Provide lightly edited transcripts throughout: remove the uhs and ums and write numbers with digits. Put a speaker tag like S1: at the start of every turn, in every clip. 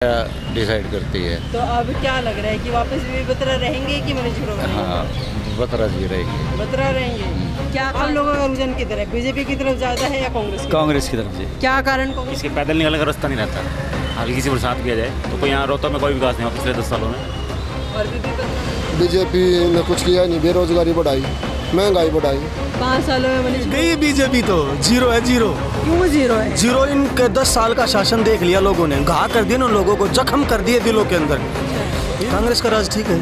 S1: Decide करती है।
S2: तो अब क्या लग रहा है कि वापस भी बत्रा रहेंगे कि मनीष ग्रोवर?
S1: हाँ, बत्रा जी रहेगी।
S2: बत्रा रहेंगे। क्या आप लोगों का रुझान किधर है, बीजेपी की तरफ ज्यादा है या कांग्रेस की?
S3: कांग्रेस की तरफ से।
S2: क्या कारण कांग्रेस?
S4: इसके पैदल निकलने का रास्ता नहीं रहता। हल्की सी बरसात किया जाए तो कोई यहाँ रोहतक में कोई विकास नहीं हुआ पिछले 10 सालों में।
S2: और
S5: बीजेपी ने कुछ किया नहीं, बेरोजगारी बढ़ाई, महंगाई बढ़ाई।
S2: 5 सालों में मनीष
S3: गई बीजेपी तो जीरो है, जीरो
S2: क्यों जीरो है?
S3: जीरो। इनके 10 साल का शासन देख लिया लोगों ने, घा कर दिए उन लोगों को, जख्म कर दिए दिलों के अंदर। कांग्रेस का राज ठीक है,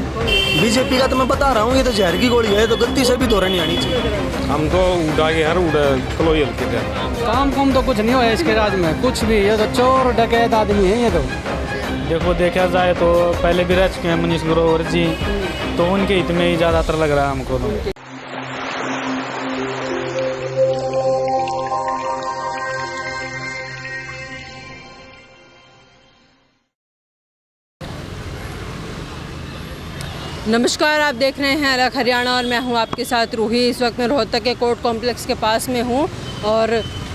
S3: बीजेपी का तो मैं बता रहा हूँ, ये तो जहर की गोली है, तो गलती से भी दौरा नहीं आनी चाहिए।
S6: हम तो उड़ा के हर उड़ा कलोयल के थे।
S7: काम तो कुछ नहीं हुआ इसके राज में, कुछ भी। ये तो चोर डकैत आदमी है ये तो।
S6: देखो देखा जाए तो पहले भी रह चुके हैं मनीष ग्रोवर जी, तो उनके हित में ही ज़्यादातर लग रहा है हमको तो।
S2: नमस्कार, आप देख रहे हैं अलग हरियाणा और मैं हूं आपके साथ रूही। इस वक्त मैं रोहतक के कोर्ट कॉम्प्लेक्स के पास में हूं और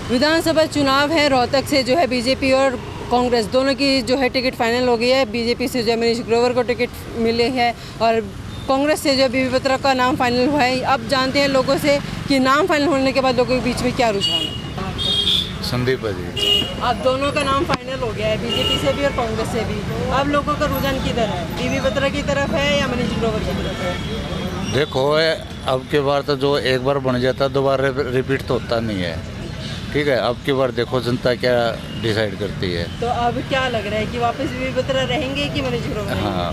S2: विधानसभा चुनाव है। रोहतक से जो है बीजेपी और कांग्रेस दोनों की जो है टिकट फाइनल हो गई है। बीजेपी से जो है मनीष ग्रोवर को टिकट मिली है और कांग्रेस से जो बीबी बत्रा का नाम फाइनल हुआ है। अब जानते हैं लोगों से कि नाम फाइनल होने के बाद लोगों के बीच में क्या रुझान है।
S1: संदीप जी।
S2: अब दोनों का नाम फाइनल हो गया है, बीजेपी से भी और कांग्रेस से भी। अब लोगों का रुझान किधर है, बीबी बत्रा की तरफ है या मनीष ग्रोवर की तरफ है?
S1: देखो, अब की बार तो जो एक बार बन जाता दोबारा रिपीट तो होता नहीं है। ठीक है, अब की बार देखो जनता क्या डिसाइड करती है।
S2: तो अब क्या लग रहा है कि वापस बीबी बत्रा रहेंगे कि मनीष ग्रोवर?
S1: हाँ,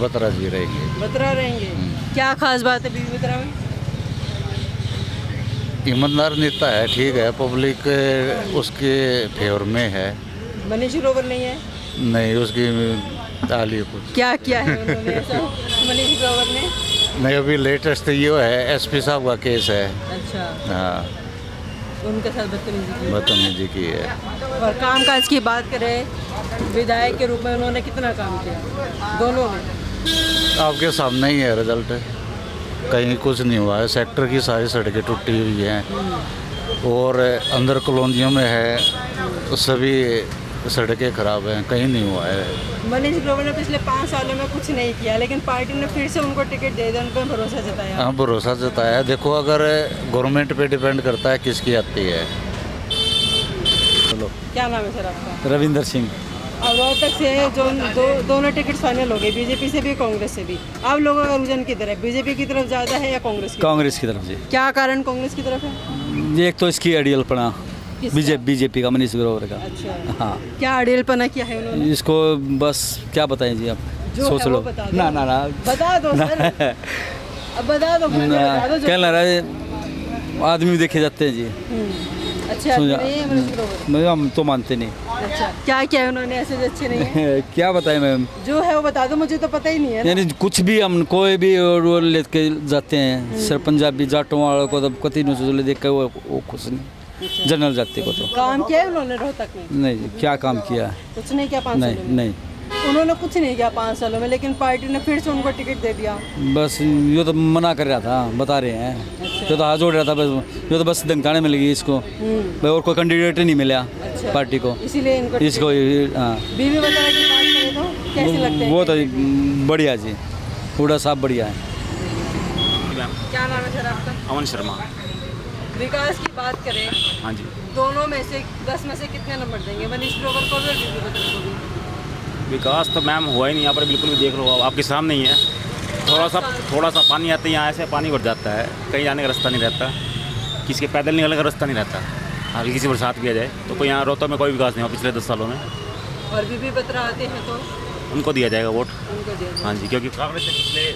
S1: बत्रा जी रहेगी।
S2: बत्रा रहेंगे। क्या खास बात है बीबी बत्रा में?
S1: ईमानदार नेता है, ठीक है, पब्लिक उसके फेवर में है।
S2: मनीष ग्रोवर नहीं है?
S1: नहीं, उसकी ताली कुछ
S2: क्या किया है उन्होंने ऐसा मनीष ग्रोवर ने?
S1: नहीं, अभी लेटेस्ट ये है एसपी साहब का केस है।
S2: अच्छा,
S1: हाँ,
S2: उनके साथ
S1: बदतमीजी की है।
S2: और कामकाज की बात करें, विधायक के रूप में उन्होंने कितना काम किया दोनों में?
S1: आपके सामने ही है रिजल्ट, कहीं कुछ नहीं हुआ है। सेक्टर की सारी सड़कें टूटी हुई हैं और अंदर कॉलोनियों में है सभी सड़कें खराब हैं, कहीं नहीं हुआ है।
S2: मनीष ग्रोवर ने पिछले 5 सालों में कुछ नहीं किया, लेकिन पार्टी ने फिर से उनको टिकट दे दिया, उन पर भरोसा जताया।
S1: हाँ, भरोसा जताया। देखो, अगर गवर्नमेंट पे डिपेंड करता है किसकी आती है। चलो,
S2: क्या नाम है सर आपका?
S3: रविंदर सिंह।
S2: अब रोहतक से जो दोनों टिकट फाइनल हो गए, बीजेपी से भी कांग्रेस से भी। आप लोगों का रुझान किधर है, बीजेपी की तरफ ज़्यादा है या कांग्रेस की?
S3: कांग्रेस की तरफ से।
S2: क्या कारण कांग्रेस की तरफ है?
S3: एक तो इसकी अड़ियलपना, बीजेपी का, मनीष ग्रोवर का।
S2: अच्छा,
S3: हाँ,
S2: क्या अड़ियलपना किया है उन्होंने?
S3: इसको बस क्या बताएं जी, आप
S2: जो
S3: सोच
S2: है वो
S3: लो।
S2: बता दो।
S3: ना
S2: बता दो सर। अब बता दो,
S3: क्या लग रहा है, आदमी देखे जाते हैं जी।
S2: अच्छा, अच्छे नहीं है मनीष ग्रोवर?
S3: हम तो मानते नहीं।
S2: अच्छा, क्या किया है उन्होंने ऐसे जो अच्छे नहीं है?
S3: क्या बताएं मैम,
S2: जो है वो बता दो, मुझे तो पता ही नहीं है ना।
S3: यानी कुछ भी हम कोई भी रोल लेके जाते हैं, सर पंजाबी जाटों वालों को तो कति नहीं देख के वो खुश नहीं, जनरल जाति को तो।
S2: काम किया है उन्होंने रोहतक में?
S3: नहीं जी, क्या काम किया?
S2: कुछ नहीं किया 5
S3: नहीं
S2: सालों में?
S3: नहीं,
S2: उन्होंने कुछ नहीं किया 5 सालों में, लेकिन पार्टी ने फिर से उनको टिकट दे दिया।
S3: बस ये तो मना कर रहा था, बता रहे हैं। ये तो हाथ जोड़ रहा था, बस ये तो बस धमकाने में लगी इसको। भाई और कोई कैंडिडेट ही नहीं मिला पार्टी को,
S2: इसीलिए इनको
S3: इसको। हाँ,
S2: बीवी बत्रा की बात करें तो कैसे लगते हैं?
S3: वो तो बढ़िया जी, पूरा साहब बढ़िया है।
S2: क्या नाम है सर आपका?
S4: अमन शर्मा।
S2: विकास की बात करें,
S4: हाँ जी।
S2: दोनों में से 10 में से कितने नंबर देंगे, मनीष ग्रोवर को भी और बीबी बत्रा को भी?
S4: विकास तो मैम हुआ ही नहीं यहाँ पर, बिल्कुल भी। देख लो, आपके सामने ही है। थोड़ा सा पानी आता है यहाँ, ऐसे पानी भर जाता है, कहीं जाने का रास्ता नहीं रहता, किसी के पैदल निकलने का रास्ता नहीं रहता। हल्की सी बरसात किया जाए तो कोई यहाँ रोहतक में कोई विकास नहीं हुआ पिछले 10 सालों में।
S2: और बीबी बत्रा आते हैं तो
S4: उनको दिया जाएगा वोट।
S2: उनको दिया जाए।
S4: हाँ जी, क्योंकि कांग्रेस से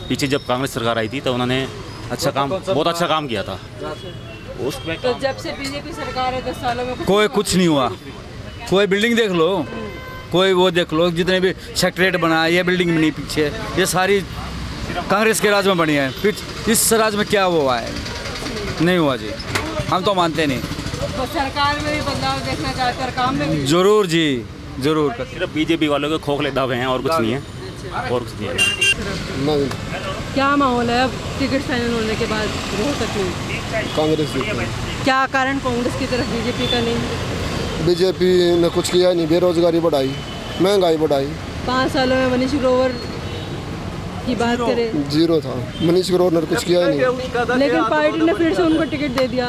S4: पीछे जब कांग्रेस सरकार आई थी तो उन्होंने अच्छा काम, बहुत अच्छा काम किया था उसमें।
S2: तो जब से बीजेपी सरकार है 10 सालों में
S3: कोई कुछ नहीं हुआ। कोई बिल्डिंग देख लो, कोई वो देख लो, जितने भी सेक्रेटरीट बना है, ये बिल्डिंग बनी पीछे, ये सारी कांग्रेस के राज में बनी है। फिर इस राज में क्या हुआ है? नहीं हुआ जी, हम तो मानते नहीं।
S2: तो सरकार में भी बदलाव देखना चाहते हैं और काम में भी?
S3: जरूर जी, जरूर।
S4: सिर्फ बीजेपी वालों के खोखले दावे हैं और कुछ नहीं है, और कुछ नहीं है।
S5: नहीं,
S2: क्या माहौल है अब टिकट फाइनल होने के बाद रोहतक में?
S5: कांग्रेस जीती।
S2: क्या कारण कांग्रेस की तरफ, बीजेपी का नहीं?
S5: बीजेपी ने कुछ किया नहीं, बेरोजगारी बढ़ाई, महंगाई बढ़ाई।
S2: 5 सालों में मनीष ग्रोवर की बात करें,
S5: जीरो था। मनीष ग्रोवर ने कुछ किया ही नहीं।
S2: लेकिन पार्टी ने फिर से उनको टिकट दे दिया।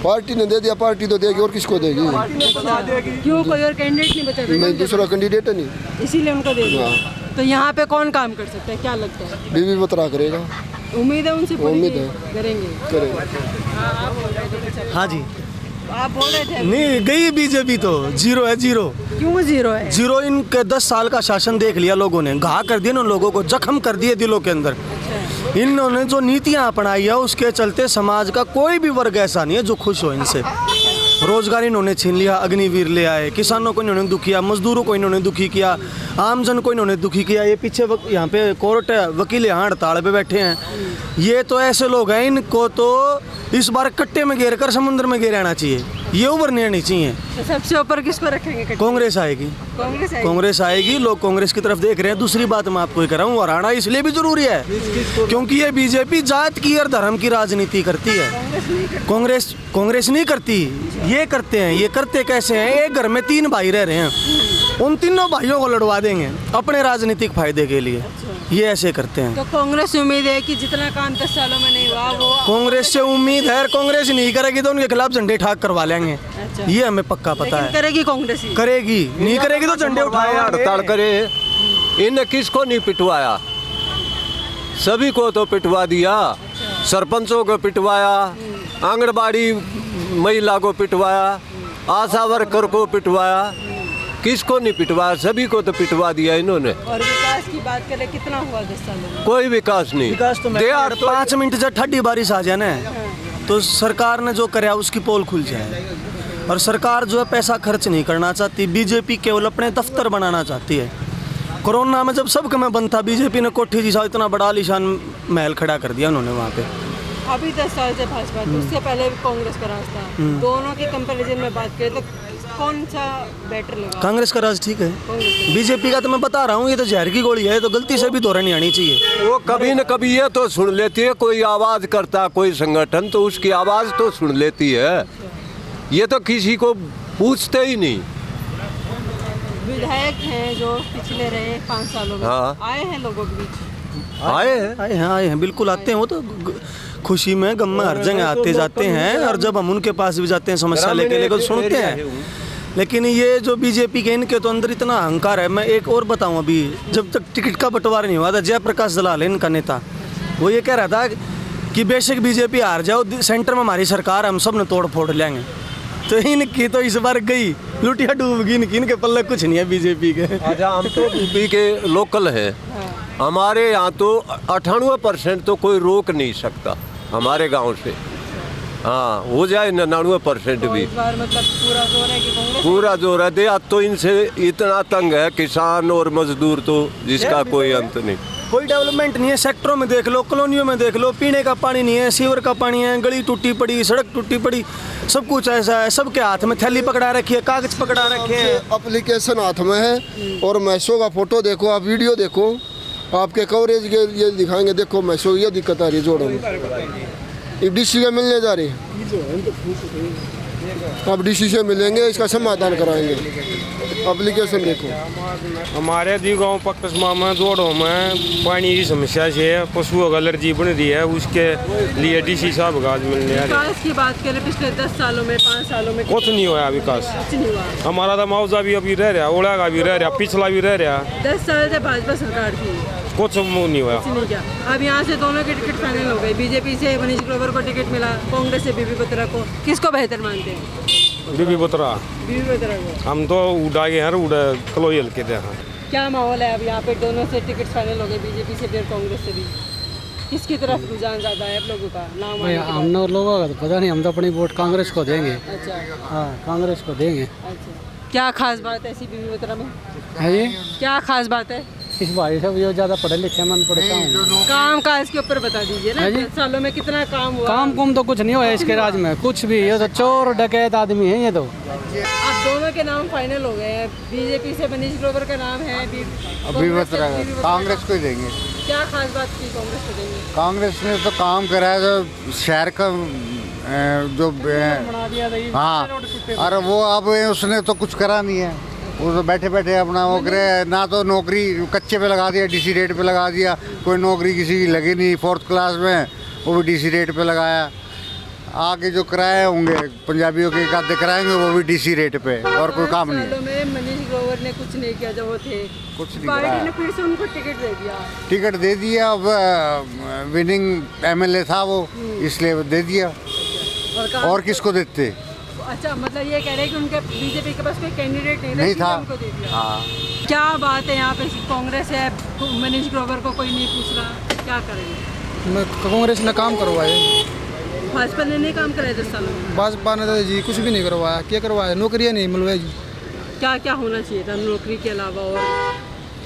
S5: पार्टी ने दे दिया, पार्टी तो देगी और किसको देगी?
S2: क्यों, कोई और कैंडिडेट नहीं बचा था?
S5: नहीं, दूसरा कैंडिडेट है नहीं,
S2: इसीलिए उनको दे दिया। तो यहाँ पे कौन काम कर सकता है, क्या लगता है?
S5: बीबी बतरा करेगा।
S2: उम्मीद है उनसे पूरी
S5: उम्मीद
S2: की
S5: है।
S2: करेंगे।
S8: हाँ जी,
S2: आप बोल रहे थे
S8: नहीं गई बीजेपी तो जीरो है, जीरो
S2: क्यों जीरो है?
S8: जीरो। इनके 10 साल का शासन देख लिया लोगों ने, घा कर दिया ना लोगों को, जख्म कर दिए दिलों के अंदर। इन्होंने जो नीतियां अपनाई है उसके चलते समाज का कोई भी वर्ग ऐसा नहीं है जो खुश हो इनसे। रोजगार इन्होंने छीन लिया, अग्निवीर ले आए, किसानों को इन्होंने दुखी किया, मजदूरों को इन्होंने दुखी किया, आमजन को इन्होंने दुखी किया। ये पीछे यहाँ पे कोर्ट है, वकील यहाँ हड़ताल पे बैठे हैं। ये तो ऐसे लोग हैं, इनको तो इस बार कट्टे में घेर कर समुद्र में घेर आना चाहिए, ये उभरने नहीं चाहिए।
S2: तो सबसे ऊपर किसको रखेंगे?
S8: कांग्रेस आएगी,
S2: कांग्रेस आएगी।
S8: कांग्रेस आएगी, लोग कांग्रेस की तरफ देख रहे हैं। दूसरी बात मैं आपको ये कह रहा हूँ, हराना इसलिए भी जरूरी है क्योंकि ये बीजेपी जात की और धर्म की राजनीति करती है। कांग्रेस नहीं करती, ये करते हैं। ये करते कैसे हैं? एक घर में 3 भाई रह रहे हैं, उन तीनों भाइयों को लड़वा देंगे अपने राजनीतिक फायदे के लिए, ये ऐसे करते हैं।
S2: तो कांग्रेस से उम्मीद है कि जितना काम 10 सालों में नहीं हुआ वो
S8: कांग्रेस से उम्मीद है, कांग्रेस नहीं करेगी तो उनके खिलाफ झंडे ठाक करवा लेंगे।
S2: अच्छा।
S8: ये हमें पक्का पता
S2: लेकिन
S8: है।
S2: करेगी कांग्रेस ही।
S8: करेगी, नहीं करेगी तो झंडे उठाए
S9: हड़ताल करे। इन्हें किसको नहीं पिटवाया? सभी को तो पिटवा दिया। सरपंचों को पिटवाया, आंगनबाड़ी महिला को पिटवाया, आशा वर्कर को पिटवाया, किसको नहीं पिटवाया? सभी को तो पिटवा दिया इन्होंने।
S2: और विकास की बात करें, कितना हुआ 10 सालों में?
S9: कोई विकास नहीं।
S8: विकास तो 5 मिनट जब ठंडी बारिश आ जाए ना तो सरकार ने जो कराया उसकी पोल खुल जाए। और सरकार जो है पैसा खर्च नहीं करना चाहती, बीजेपी केवल अपने दफ्तर बनाना चाहती है। कोरोना में जब सब में बंद था, बीजेपी ने कोठी जी सा इतना बड़ा आलीशान महल खड़ा कर दिया उन्होंने वहाँ पे।
S2: अभी 10 साल से भाजपा थी, उससे पहले भी कांग्रेस का राज था। दोनों के कंपैरिजन में बात करें तो कौन सा बेटर लगा?
S8: कांग्रेस का राज ठीक है।
S2: कांग्रेस
S8: बीजेपी का तो मैं बता रहा हूँ, ये तो जहर की गोली है, तो गलती से भी दोहरा नहीं आनी चाहिए।
S9: वो कभी न कभी ये तो सुन लेती है, कोई आवाज करता कोई संगठन तो उसकी आवाज तो सुन लेती है। ये तो किसी को पूछते ही नहीं।
S2: विधायक हैं जो पिछले रहे 5 सालों में,
S9: हाँ।
S2: आए हैं लोगों के बीच।
S8: आए हैं बिल्कुल आते हैं। वो तो खुशी में गम में हर जगह आते जाते हैं, और जब हम उनके पास भी जाते हैं समस्या लेके तो सुनते हैं। लेकिन ये जो बीजेपी के इनके तो अंदर इतना अहंकार है। मैं एक और बताऊं, अभी जब तक टिकट का बंटवारा नहीं हुआ था, जयप्रकाश दलाल है इनका नेता, वो ये कह रहा था कि बेशक बीजेपी हार जाओ, सेंटर में हमारी सरकार, हम सब ने तोड़ फोड़ लेंगे। तो इनकी तो इस बार गई, लुटिया डूब गई इनके पल्ले कुछ नहीं है बीजेपी के।
S9: अच्छा, हम तो यूपी के लोकल हैं, हमारे यहाँ तो 98% तो कोई रोक नहीं सकता हमारे गांव से। हाँ, हो जाए 99% भी।
S2: इस बार मतलब पूरा जोर है कि कांग्रेस?
S9: पूरा जोर है। दे तो इनसे इतना तंग है किसान और मजदूर तो जिसका कोई अंत नहीं।
S8: कोई डेवलपमेंट नहीं है। सेक्टरों में देख लो, कॉलोनियों में देख लो, पीने का पानी नहीं है, सीवर का पानी है, गली टूटी पड़ी, सड़क टूटी पड़ी, सब कुछ ऐसा है। सबके हाथ में थैली पकड़ा रखी है, कागज पकड़ा रखे हैं।
S5: एप्लीकेशन हाथ में है और मैसो का फोटो देखो, आप वीडियो देखो, आपके कवरेज के ये दिखाएंगे। देखो मैसो ये दिक्कत आ रही है जोड़ों में। डीसी का मिलने जा रही है, अब डीसी से मिलेंगे, इसका समाधान कराएंगे। एप्लीकेशन देखो।
S10: हमारे दी गाँव पक्कसमा में जोड़ों में पानी की समस्या से पशुओं का एलर्जी बन रही है, उसके लिए डीसी साहब का आज मिलने आ रहे हैं।
S2: विकास की बात करें पिछले 10 सालों में, 5 सालों में
S10: कुछ नहीं हुआ विकास।
S2: कुछ नहीं हुआ।
S10: हमारा तो मुआवजा भी अभी रह रहा, ओला का भी रह रहा, पिछला भी रह रहा।
S2: 10 साल से भाजपा सरकार थी,
S10: कुछ नहीं हुआ।
S2: कुछ नहीं किया। अब यहाँ से दोनों के टिकट फाइनल हो गए। बीजेपी से मनीष ग्रोवर को टिकट मिला, कांग्रेस से बीबी बत्रा को। किसको बेहतर मानते हैं?
S10: बीबी बत्रा।
S2: बीबी बत्रा को।
S10: हम तो उड़ा गए हैं, उड़ा कलोई हल्के थे।
S2: क्या माहौल है अब यहाँ पे? दोनों से टिकट फाइनल हो गए, बीजेपी से भी और कांग्रेस से भी। किसकी तरफ रुझान ज़्यादा है आप लोगों का? नाम
S7: भाई हम लोगों का तो पता नहीं, हम तो अपनी वोट कांग्रेस को देंगे।
S2: अच्छा,
S7: हाँ, कांग्रेस को देंगे।
S2: अच्छा। क्या खास बात है ऐसी बीबी बत्रा में?
S7: है जी,
S2: क्या खास बात है?
S7: इस भाई साहब जो ज़्यादा पढ़े लिखे मन पढ़ता हूँ।
S2: काम काज के ऊपर बता दीजिए ना,
S7: है जी?
S2: 10 सालों में कितना काम हुआ?
S7: काम कुम तो कुछ नहीं हुआ इसके राज में, कुछ भी। ये तो चोर डकैत आदमी है ये तो।
S2: अब दोनों के नाम फाइनल हो गए हैं। बीजेपी से मनीष ग्रोवर का नाम है,
S11: कांग्रेस को ही देंगे।
S2: क्या खास बात की कांग्रेस को देंगे?
S11: कांग्रेस ने तो काम करा है, जो शहर का जो
S7: बना दिया था ये।
S11: हाँ, अरे वो अब उसने तो कुछ करा नहीं है। वो तो बैठे बैठे अपना वो करे, ना तो नौकरी कच्चे पे लगा दिया, डीसी रेट पे लगा दिया, कोई नौकरी किसी की लगी नहीं 4th क्लास में, वो भी डीसी रेट पे लगाया। आगे जो किराए होंगे पंजाबियों के आधे कराएंगे वो भी डीसी रेट पे, और कोई काम नहीं है।
S2: में मनीष ग्रोवर ने कुछ नहीं किया जब वो थे,
S11: कुछ नहीं
S2: पार्टी
S11: कराया।
S2: ने फिर से उनको टिकट दे दिया।
S11: टिकट दे दिया, अब विनिंग एमएलए था वो, इसलिए दे दिया। और किसको देते?
S2: अच्छा, मतलब ये कह रहे हैं कि उनके बीजेपी के पास कोई कैंडिडेट
S11: नहीं था।
S2: उनको दे दिया।
S11: हाँ,
S2: क्या बात है, यहाँ पे कांग्रेस है, मनीष ग्रोवर को कोई नहीं पूछ रहा, क्या करेंगे?
S7: कांग्रेस ने काम करवाए,
S2: भाजपा ने नहीं काम कराया 10 सालों में।
S7: भाजपा ने तो जी कुछ भी नहीं करवाया। क्या करवाया? नौकरियाँ नहीं मिलवाई जी।
S2: क्या क्या होना चाहिए था नौकरी के अलावा?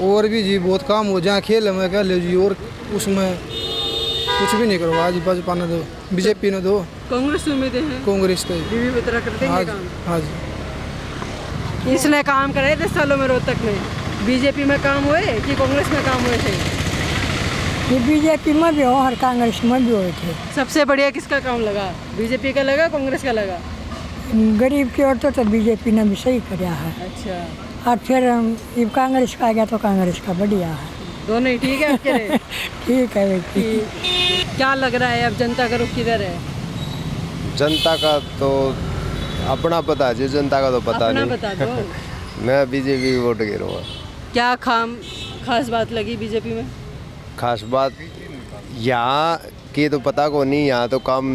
S7: और भी जी बहुत काम हो जहाँ खेल में क्या ले जी, और उसमें कुछ भी नहीं करवाया जी। भाजपा ने दो, बीजेपी ने दो,
S2: कांग्रेस में उम्मीदें हैं,
S7: कांग्रेस तो
S2: बीवी बतरा कर देंगे काम।
S7: हाँ जी।
S2: इसने काम कराए 10 सालों में रोहतक में। बीजेपी में काम हुए कि कांग्रेस में काम हुए थे?
S12: ये बीजेपी में भी हो और कांग्रेस में भी हुए थे।
S2: सबसे बढ़िया किसका काम लगा? बीजेपी का लगा, कांग्रेस का लगा?
S12: गरीब की औरतों तो बीजेपी ने भी सही कराया है।
S2: अच्छा,
S12: और फिर जब कांग्रेस का आ गया तो कांग्रेस का बढ़िया है।
S2: दोनों ही ठीक है आपके लिए?
S12: ठीक है भाई।
S2: क्या लग रहा है अब जनता का रुख किधर है?
S13: जनता का तो अपना पता है, जनता का तो पता
S2: अपना
S13: नहीं।
S2: बता दो।
S13: मैं बीजेपी वोट गिरूँगा।
S2: क्या खास बात लगी बीजेपी में?
S13: खास बात यहाँ की तो पता को नहीं, यहाँ तो काम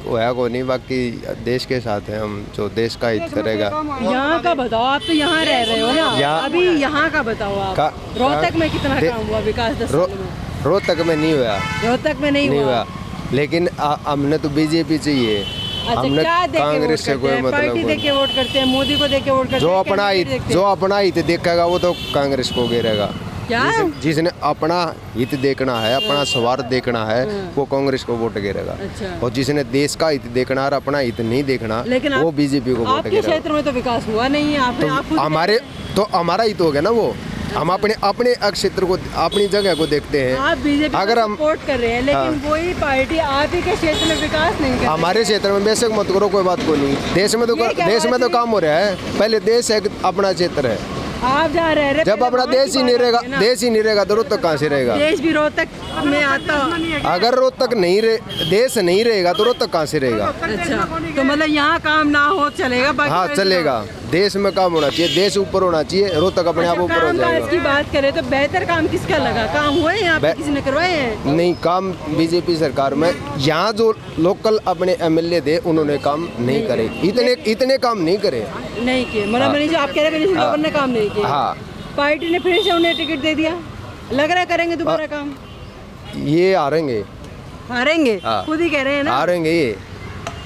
S13: होया को नहीं, बाकी देश के साथ हैं हम, जो देश का हित करेगा।
S2: यहाँ का बताओ, आप तो यहाँ रह रहे हो ना, अभी यहाँ का बताओ आप। रोहतक में कितना काम हुआ विकास 10 सालों में?
S13: रोहतक में नहीं हुआ,
S2: रोहतक में नहीं हुआ।
S13: लेकिन हमने तो बीजेपी चाहिए।
S2: अच्छा,
S13: हमने
S2: क्या देके
S13: कांग्रेस
S2: वोट
S13: से
S2: करते
S13: कोई
S2: हैं?
S13: मतलब
S2: पार्टी
S13: नहीं।
S2: देके वोट करते हैं, मोदी को देके वोट करते
S13: जो
S2: हैं,
S13: अपना
S2: कैंडिडेट
S13: हित
S2: देखते
S13: जो
S2: हैं।
S13: अपना हित देखेगा वो तो कांग्रेस को गिरेगा।
S2: क्या?
S13: जिसने अपना हित देखना है, अपना स्वार्थ देखना है, वो कांग्रेस को वोट गिरेगा।
S2: अच्छा।
S13: और जिसने देश का हित देखना और अपना हित नहीं देखना,
S2: लेकिन
S13: वो बीजेपी को वोट
S2: आपके
S13: गिरेगा।
S2: क्षेत्र में तो विकास हुआ नहीं है। आप खुद
S13: हमारे तो हमारा हित हो गया ना वो। हम अपने क्षेत्र को, अपनी जगह को देखते हैं।
S2: आप बीजेपी
S13: अगर हम
S2: सपोर्ट कर रहे हैं, लेकिन वही पार्टी आप ही के क्षेत्र में विकास नहीं कर रही।
S13: हमारे क्षेत्र में बेशक मत करो, कोई बात को नहीं। देश में तो काम हो रहा है। पहले देश है, अपना क्षेत्र है।
S2: आप जहाँ रह रहे,
S13: जब अपना देश ही नहीं रहेगा तो रोहतक कहाँ से रहेगा?
S2: देश भी रोहतक में आता।
S13: अगर रोहतक नहीं देश नहीं रहेगा तो रोहतक कहाँ से रहेगा?
S2: अच्छा, तो मतलब यहाँ काम ना हो चलेगा, बाकी
S13: हाँ चलेगा। देश में काम होना चाहिए, देश ऊपर होना चाहिए, रोहतक अपने आप ऊपर हो जाएगा।
S2: की बात करें तो बेहतर काम किसका लगा? काम हुए यहाँ पे किसी ने करवाए हैं?
S13: नहीं, काम बीजेपी सरकार में यहाँ जो लोकल अपने एमएलए थे उन्होंने काम नहीं करे, इतने काम नहीं करे।
S2: नहीं किए, मतलब मनीष, आप कह रहे हैं मनीष ग्रोवर ने काम नहीं किया।
S13: हाँ,
S2: पार्टी ने फिर से उन्हें टिकट दे दिया, लग रहा है करेंगे दोबारा काम।
S13: ये हारेंगे।
S2: हारेंगे?
S13: हाँ।
S2: खुद ही कह रहे हैं ना।
S13: हारेंगे ये।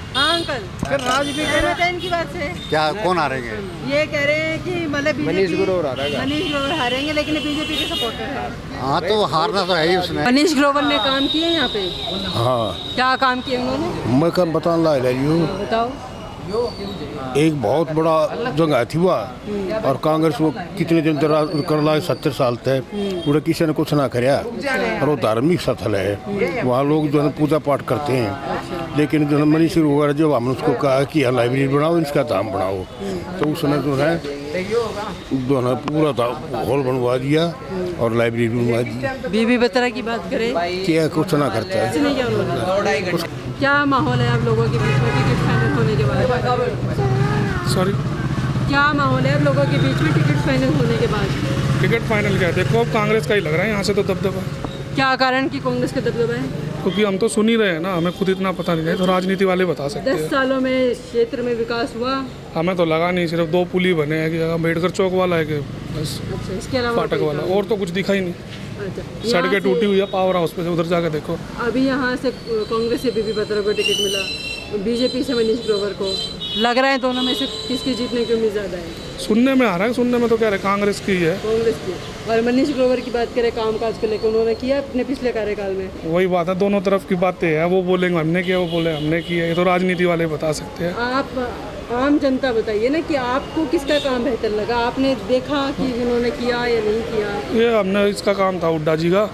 S2: हाँ अंकल, फिर राजनीति इनकी बात से
S11: क्या कौन हारेंगे?
S2: ये कह रहे हैं कि मतलब
S13: मनीष ग्रोवर हारेगा।
S2: मनीष ग्रोवर हारेंगे, लेकिन बीजेपी के सपोर्टर है।
S11: हाँ, तो हारना तो है ही उसने।
S2: मनीष ग्रोवर ने काम किए यहाँ पे?
S14: हाँ,
S2: क्या काम किए उन्होंने?
S14: मैं कम बताने लगा हूँ।
S2: बताओ।
S14: एक बहुत बड़ा जगह थी वह, और कांग्रेस वो कितने दिन कर ला, 70 साल तक पूरे किसी ने कुछ ना कराया। और वो धार्मिक स्थल है, वहाँ लोग जो है पूजा पाठ करते हैं। लेकिन जो मनीष ग्रोवर, जब हमने उसको कहा कि यहाँ लाइब्रेरी बनाओ, इसका दाम बढ़ाओ, तो उसने जो है पूरा हॉल बनवा दिया और लाइब्रेरी बनवा दी।
S2: बीबी बतरा की बात करें,
S14: क्या कुछ ना करता है।
S2: क्या माहौल है आप लोगों के बीच में टिकट फाइनल होने के बाद?
S6: सॉरी,
S2: क्या माहौल है आप लोगों के बीच में टिकट फाइनल होने के बाद?
S6: टिकट फाइनल क्या है? देखो अब कांग्रेस का ही लग रहा है यहाँ से तो दबदबा।
S2: क्या कारण कि कांग्रेस का दबदबा है?
S6: क्योंकि हम तो सुन ही रहे हैं ना, हमें खुद इतना पता नहीं है, तो राजनीति वाले बता सकते
S2: 10
S6: हैं।
S2: सालों में क्षेत्र में विकास हुआ?
S6: हमें तो लगा नहीं, सिर्फ 2 पुल ही बने हैं कि अम्बेडकर चौक वाला है कि बस
S2: अच्छा, इसके अलावा
S6: फाटक वाला, और तो कुछ दिखा ही नहीं।
S2: अच्छा,
S6: सड़कें टूटी हुई है, पावर हाउस पे से उधर जाकर देखो।
S2: अभी यहाँ से कांग्रेस से बीबी बत्रा को टिकट मिला, बीजेपी से मनीष ग्रोवर को। लग रहा है दोनों में से किसकी जीतने की उम्मीद ज़्यादा है?
S6: सुनने में आ रहा है, सुनने में तो कह रहे कांग्रेस की है।
S2: कांग्रेस की। और मनीष ग्रोवर की बात करें, कामकाज को लेकर उन्होंने किया अपने पिछले कार्यकाल में?
S6: वही बात है, दोनों तरफ की बातें हैं। वो बोलेंगे हमने किया, वो बोले हमने किया, ये तो राजनीति वाले बता सकते हैं।
S2: आप आम जनता बताइए ना कि आपको किसका काम बेहतर लगा? आपने देखा कि उन्होंने किया या नहीं किया?
S6: ये हमने इसका काम था हुड्डा जी का,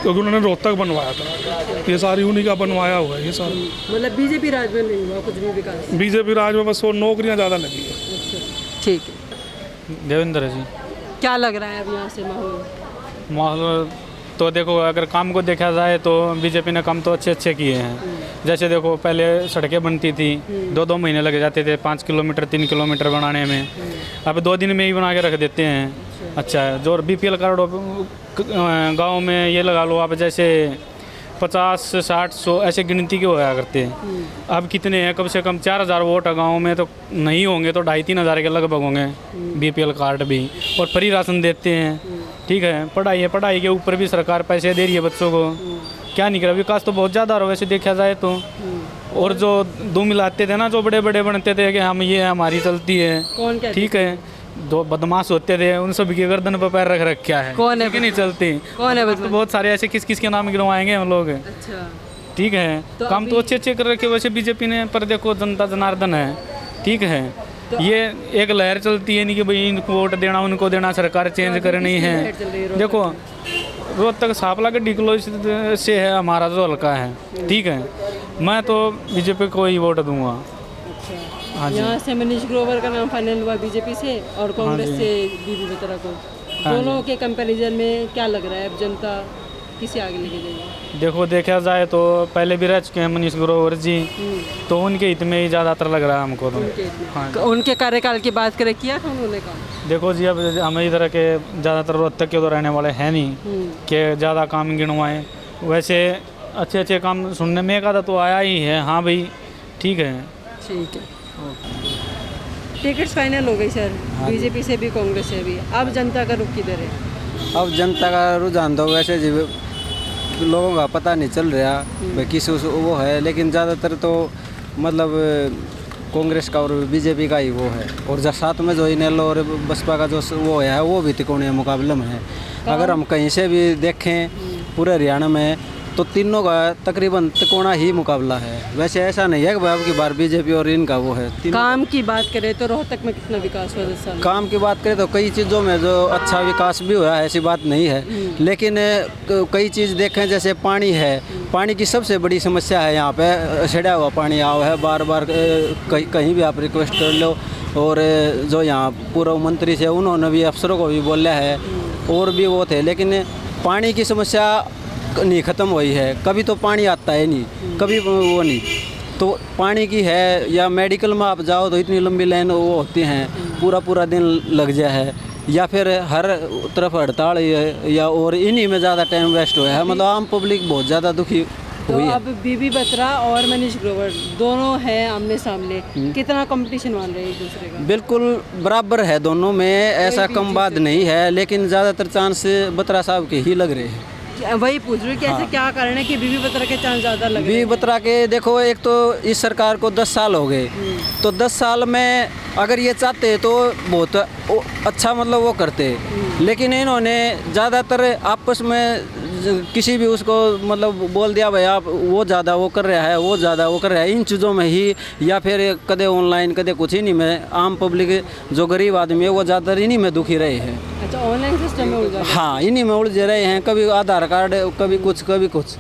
S6: क्योंकि उन्होंने रोहतक बनवाया था। ये सारी उन्हीं का बनवाया हुआ है ये सारा।
S2: मतलब बीजेपी राज में नहीं हुआ कुछ भी विकास?
S6: बीजेपी राज में बस वो नौकरियां ज़्यादा लगी है।
S2: अच्छा, ठीक है।
S6: देवेंद्र जी।
S2: क्या लग रहा है अब यहाँ से माहौल?
S6: माहौल तो देखो, अगर काम को देखा जाए तो बीजेपी ने काम तो अच्छे किए हैं। जैसे देखो, पहले सड़कें बनती थी, 2-2 महीने लग जाते थे 5 किलोमीटर 3 किलोमीटर बनाने में, अब 2 दिन में ही बना के रख देते हैं। अच्छा है, जो BPL कार्ड गांव में ये लगा लो आप, जैसे 50, 60, 100 ऐसे गिनती के होया करते हैं। अब कितने हैं? कम से कम 4000 वोट है गाँव में, तो नहीं होंगे तो 2,500-3 हज़ार के लगभग होंगे BPL कार्ड भी, और फ्री राशन देते हैं। ठीक है, पढ़ाई के ऊपर भी सरकार पैसे दे रही है बच्चों को। क्या नहीं करा, विकास तो बहुत ज़्यादा हो वैसे देखा जाए तो। और जो दो मिलाते थे ना, जो बड़े बड़े बनते थे कि हम ये हमारी चलती है,
S2: कौन कहते?
S6: ठीक है, दो बदमाश होते थे, उन सब की गर्दन पर पैर रख रखा है।
S2: कौन है?
S6: कि नहीं चलती?
S2: कौन है?
S6: तो बहुत सारे ऐसे किस के नाम गिनवाएंगे हम लोग।
S2: अच्छा,
S6: ठीक है,
S2: तो
S6: काम तो अच्छे कर रखे वैसे बीजेपी ने, पर देखो जनता जनार्दन है। ठीक है, ये एक लहर चलती है नहीं कि भाई इनको वोट देना, उनको देना, सरकार चेंज करनी है। देखो, रोहतक सापला के डिकलो से है हमारा जो हल्का है। ठीक है, मैं तो बीजेपी को ही वोट दूंगा। हाँ जी।
S2: यहाँ से मनीष ग्रोवर का नाम फाइनल हुआ बीजेपी से, और कांग्रेस से बीबी बत्रा को। दोनों के कंपैरिजन में क्या लग रहा है, अब जनता किसे आगे लेके जाएगी?
S6: देखो, देखा जाए तो पहले भी रह चुके हैं मनीष ग्रोवर जी, तो उनके हित में ही ज़्यादातर लग रहा है हमको तो। हाँ,
S2: उनके कार्यकाल की बात करें, किया था उन्होंने काम?
S6: देखो जी, अब हम इधर के ज़्यादातर रोहतक के तो रहने वाले हैं नहीं कि ज़्यादा काम गिनवाएं। वैसे अच्छे काम सुनने में एक आधा तो आया ही है। हाँ भाई, ठीक है।
S2: ठीक है, टिकट्स फाइनल हो गई सर, बीजेपी से भी कांग्रेस से भी। अब जनता का रुख किधर है?
S15: अब जनता का रुझान तो वैसे लोगों का पता नहीं चल रहा भाई किस वो है, लेकिन ज़्यादातर तो मतलब कांग्रेस का और बीजेपी का ही वो है। और जब साथ में जो इनेलो और बसपा का जो वो है, वो भी तिकोने मुकाबले में है। अगर हम कहीं से भी देखें पूरे हरियाणा में, तो तीनों का तकरीबन तिकोना ही मुकाबला है। वैसे ऐसा नहीं है कि अब की बार बीजेपी और इनका वो है।
S2: काम की बात करें तो रोहतक में कितना विकास हुआ 10 साल?
S15: काम की बात करें तो कई चीज़ों में जो अच्छा विकास भी हुआ है, ऐसी बात नहीं है, लेकिन कई चीज़ देखें, जैसे पानी है, पानी की सबसे बड़ी समस्या है यहाँ पे। सड़ा हुआ पानी आया है, बार बार कहीं भी आप रिक्वेस्ट कर लो। और जो यहाँ पूर्व मंत्री थे, उन्होंने भी अफसरों को भी बोला है, और भी वो थे, लेकिन पानी की समस्या नहीं ख़त्म हुई है। कभी तो पानी आता है नहीं, कभी वो नहीं, तो पानी की है। या मेडिकल में आप जाओ तो इतनी लंबी लाइन वो होती हैं, पूरा दिन लग जाए है, या फिर हर तरफ हड़ताल या और इन्हीं में ज़्यादा टाइम वेस्ट हुआ है। मतलब आम पब्लिक बहुत ज़्यादा दुखी हुई है।
S2: अब बीबी बत्रा और मनीष ग्रोवर दोनों हैं आमने सामने, कितना कंपटीशन मान रहे हैं एक दूसरे का?
S15: बिल्कुल बराबर है दोनों में, ऐसा कम बात नहीं है, लेकिन ज़्यादातर चांस बत्रा साहब के ही लग रहे हैं।
S2: वही पूछ रही हूँ कि ऐसे क्या कारण है कि बीबी बत्रा के चांस ज़्यादा लग रहे हैं?
S15: बीबी बत्रा के देखो, एक तो इस सरकार को 10 साल हो गए, तो 10 साल में अगर ये चाहते तो बहुत अच्छा मतलब वो करते, लेकिन इन्होंने ज़्यादातर आपस में किसी भी उसको मतलब बोल दिया भाई आप वो ज़्यादा वो कर रहा है, वो ज़्यादा वो कर रहा है, इन चीज़ों में ही, या फिर कदे ऑनलाइन कदे कुछ ही नहीं में। आम पब्लिक जो गरीब आदमी है वो ज़्यादातर इन्हीं में दुखी रहे हैं।
S2: अच्छा, ऑनलाइन सिस्टम में उलझा?
S15: हाँ, इन्हीं में उलझे रहे हैं, कभी आधार कार्ड, कभी कुछ कभी कुछ।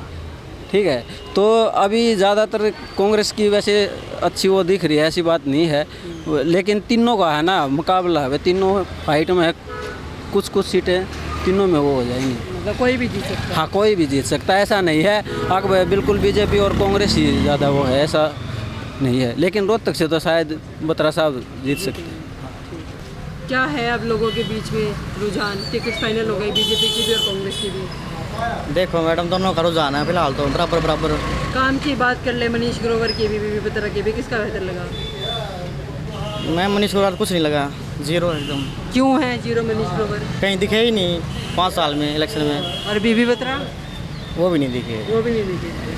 S15: ठीक है, तो अभी ज़्यादातर कांग्रेस की वैसे अच्छी वो दिख रही है, ऐसी बात नहीं है, लेकिन तीनों का है ना मुकाबला है, तीनों फाइट में है, कुछ सीटें तीनों में वो हो जाएंगी।
S2: मतलब कोई भी जीत सकता है?
S15: हाँ, कोई भी जीत सकता है, ऐसा नहीं है अब बिल्कुल बीजेपी और कांग्रेस ही ज़्यादा वो है, ऐसा नहीं है, लेकिन रोहतक से तो शायद बत्रा साहब जीत सकते हैं।
S2: क्या है अब लोगों के बीच में रुझान? टिकट फाइनल हो गई बीजेपी की भी और कांग्रेस की भी।
S16: देखो मैडम, दोनों का रुझान है फिलहाल तो बराबर।
S2: काम की बात कर ले, मनीष ग्रोवर की भी, बीबी बत्रा की भी, किसका बेहतर लगा?
S16: मैं मनीष ग्रोवर कुछ नहीं लगा, जीरो एकदम।
S2: क्यों है जीरो मनीष ग्रोवर?
S16: कहीं दिखे ही नहीं 5 साल में इलेक्शन में।
S2: और बीबी बत्रा?
S16: वो भी नहीं दिखे।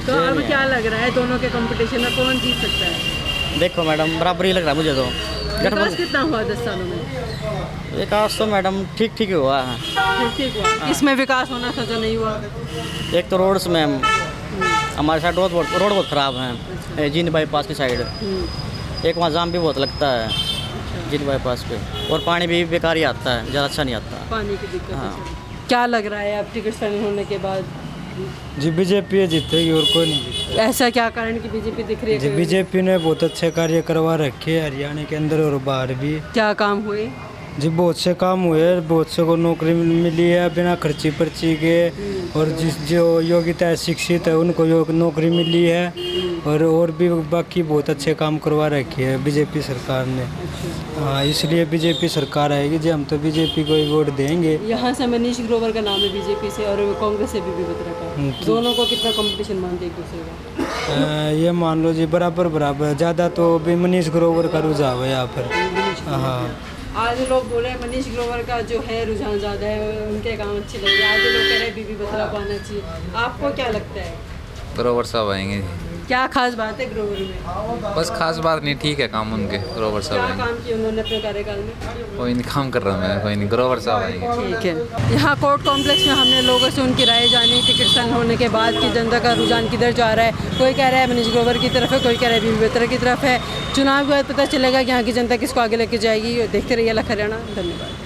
S2: तो अब क्या लग रहा है, दोनों के कंपटीशन में कौन जीत सकता है?
S16: देखो मैडम, बराबर ही लग रहा है मुझे तो।
S2: विकास कितना हुआ 10 सालों में?
S16: विकास तो मैडम ठीक हुआ है।
S2: ठीक हुआ? इसमें विकास होना था जो नहीं हुआ?
S16: एक तो रोड्स में हमारे साइड रोड बहुत ख़राब है, जींद बाईपास की साइड। एक वहाँ जाम भी बहुत लगता है जींद बाईपास पे, और पानी भी बेकार ही आता है, ज़्यादा अच्छा नहीं आता
S2: पानी की दिक्कत। हाँ। क्या लग रहा है अब टिकट फाइनल होने के बाद?
S17: जी बीजेपी जीतेगी और कोई नहीं जीतेगा।
S2: ऐसा क्या कारण कि बीजेपी दिख रही है?
S17: जी बीजेपी ने बहुत अच्छे कार्य करवा रखे हैं हरियाणा के अंदर और बाहर भी।
S2: क्या काम हुए?
S17: जी बहुत से काम हुए, बहुत से को नौकरी मिली है बिना खर्ची पर्ची के, और जो योग्यता है शिक्षित है उनको नौकरी मिली है, और भी बाकी बहुत अच्छे काम करवा रखे है बीजेपी सरकार ने। हाँ, इसलिए बीजेपी सरकार आएगी जी, हम तो बीजेपी को ही वोट देंगे।
S2: यहाँ से मनीष ग्रोवर का नाम है बीजेपी से, और कांग्रेस से बीबी बत्रा का, दोनों को कितना कंपटीशन मानते हैं एक दूसरे का?
S17: ये मान लो जी बराबर बराबर, ज़्यादा तो भी मनीष ग्रोवर का रुझाव है यहाँ पर। हाँ,
S2: आज लोग बोल रहे हैं मनीष ग्रोवर का जो है रुझान ज़्यादा है, उनके काम अच्छे लगे। आज लोग कह रहे हैं बीबी बत्रा को आना चाहिए, आपको क्या लगता है?
S18: ग्रोवर साहब आएंगे।
S2: क्या खास बात है ग्रोवर में?
S18: बस खास बात नहीं, ठीक है काम उनके, ग्रोवर साहब
S2: क्या
S18: आएंगे।
S2: काम किए उन्होंने अपने कार्यकाल में?
S18: कोई नहीं काम कर रहा मैं, कोई नहीं, ग्रोवर साहब आएंगे।
S2: ठीक है। यहाँ कोर्ट कॉम्प्लेक्स में हमने लोगों से उनकी राय जानी, टिकट सन होने के बाद की जनता का रुझान किधर जा रहा है। कोई कह रहा है मनीष ग्रोवर की तरफ है, कोई कह रहा है बीबी बत्रा की तरफ है। चुनाव के बाद पता चलेगा कि यहाँ की जनता किसको आगे लेके जाएगी। देखते रहिए अलग हरियाणा। धन्यवाद।